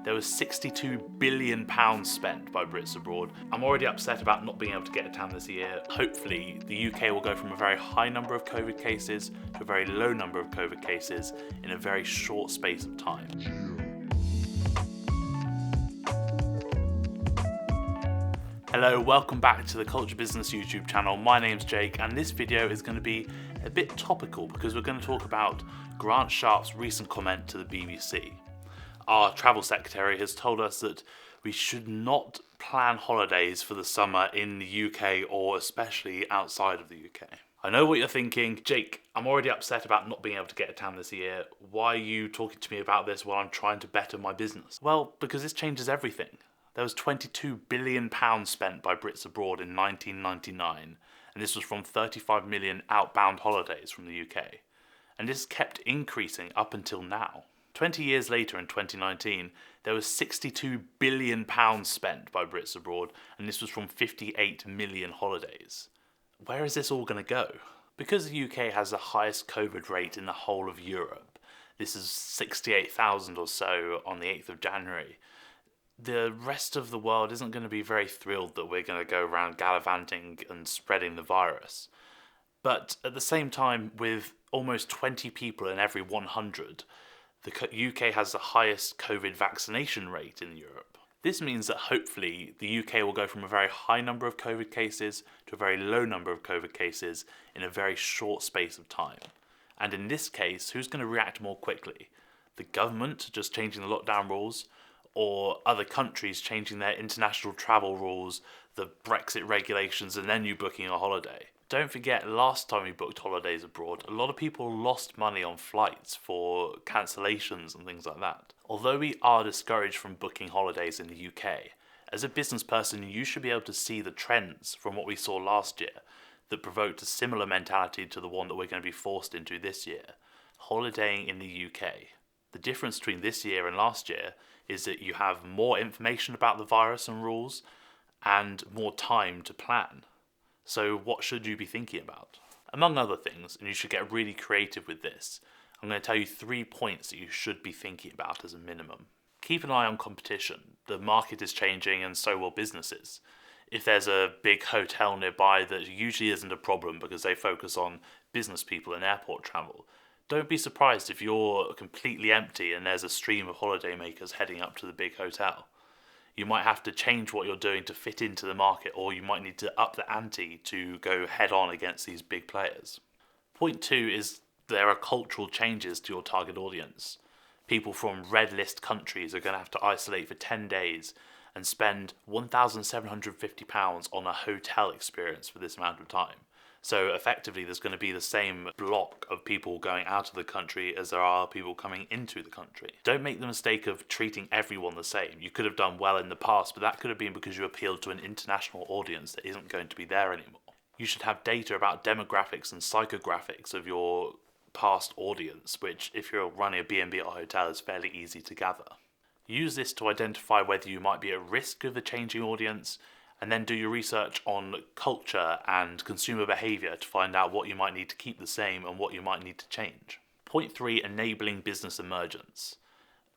there was £62 billion spent by Brits abroad. I'm already upset about not being able to get a tan this year. Hopefully, the UK will go from a very high number of COVID cases to a very low number of COVID cases in a very short space of time. Hello, welcome back to the Culture Business YouTube channel. My name's Jake, and this video is going to be a bit topical because we're going to talk about Grant Sharp's recent comment to the BBC. Our travel secretary has told us that we should not plan holidays for the summer in the UK or especially outside of the UK. I know what you're thinking. Jake, I'm already upset about not being able to get a tan this year. Why are you talking to me about this while I'm trying to better my business? Well, because this changes everything. There was £22 billion spent by Brits abroad in 1999, and this was from 35 million outbound holidays from the UK. And this kept increasing up until now. 20 years later in 2019, there was £62 billion spent by Brits abroad, and this was from 58 million holidays. Where is this all going to go? Because the UK has the highest COVID rate in the whole of Europe, this is 68,000 or so on the 8th of January, the rest of the world isn't going to be very thrilled that we're going to go around gallivanting and spreading the virus. But at the same time, with almost 20 people in every 100, the UK has the highest COVID vaccination rate in Europe. This means that hopefully the UK will go from a very high number of COVID cases to a very low number of COVID cases in a very short space of time. And in this case, who's going to react more quickly? The government just changing the lockdown rules, or other countries changing their international travel rules, the Brexit regulations, and then you booking a holiday? Don't forget, last time we booked holidays abroad, a lot of people lost money on flights for cancellations and things like that. Although we are discouraged from booking holidays in the UK, as a business person you should be able to see the trends from what we saw last year that provoked a similar mentality to the one that we're going to be forced into this year: holidaying in the UK. The difference between this year and last year is that you have more information about the virus and rules and more time to plan. So what should you be thinking about? Among other things, and you should get really creative with this, I'm going to tell you 3 points that you should be thinking about as a minimum. Keep an eye on competition. The market is changing and so will businesses. If there's a big hotel nearby, that usually isn't a problem because they focus on business people and airport travel. Don't be surprised if you're completely empty and there's a stream of holidaymakers heading up to the big hotel. You might have to change what you're doing to fit into the market, or you might need to up the ante to go head on against these big players. Point 2 is there are cultural changes to your target audience. People from red list countries are going to have to isolate for 10 days and spend £1,750 on a hotel experience for this amount of time. So effectively there's going to be the same block of people going out of the country as there are people coming into the country. Don't make the mistake of treating everyone the same. You could have done well in the past, but that could have been because you appealed to an international audience that isn't going to be there anymore. You should have data about demographics and psychographics of your past audience, which if you're running a B&B at a hotel is fairly easy to gather. Use this to identify whether you might be at risk of the changing audience, and then do your research on culture and consumer behaviour to find out what you might need to keep the same and what you might need to change. Point 3, enabling business emergence.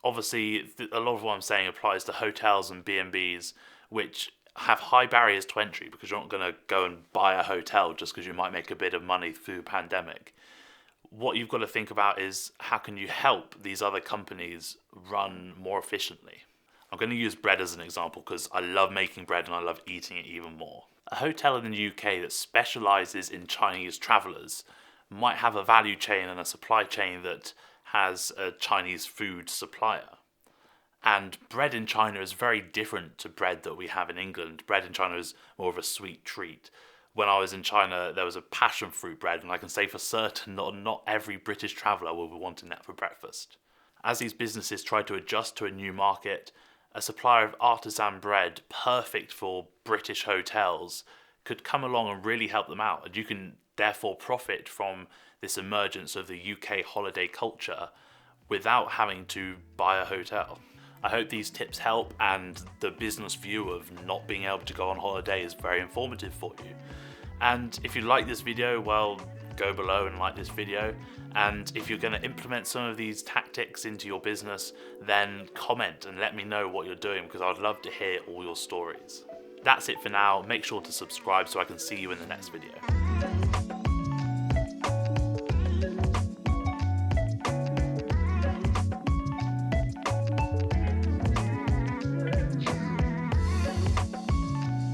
Obviously, a lot of what I'm saying applies to hotels and B&Bs, which have high barriers to entry because you're not going to go and buy a hotel just because you might make a bit of money through the pandemic. What you've got to think about is how can you help these other companies run more efficiently. I'm going to use bread as an example because I love making bread and I love eating it even more. A hotel in the UK that specialises in Chinese travellers might have a value chain and a supply chain that has a Chinese food supplier. And bread in China is very different to bread that we have in England. Bread in China is more of a sweet treat. When I was in China, there was a passion fruit bread, and I can say for certain that not every British traveller will be wanting that for breakfast. As these businesses try to adjust to a new market, a supplier of artisan bread perfect for British hotels could come along and really help them out, and you can therefore profit from this emergence of the UK holiday culture without having to buy a hotel. I hope these tips help, and the business view of not being able to go on holiday is very informative for you. And if you like this video, well, go below and like this video. And if you're going to implement some of these tactics into your business, then comment and let me know what you're doing, because I'd love to hear all your stories. That's it for now. Make sure to subscribe so I can see you in the next video.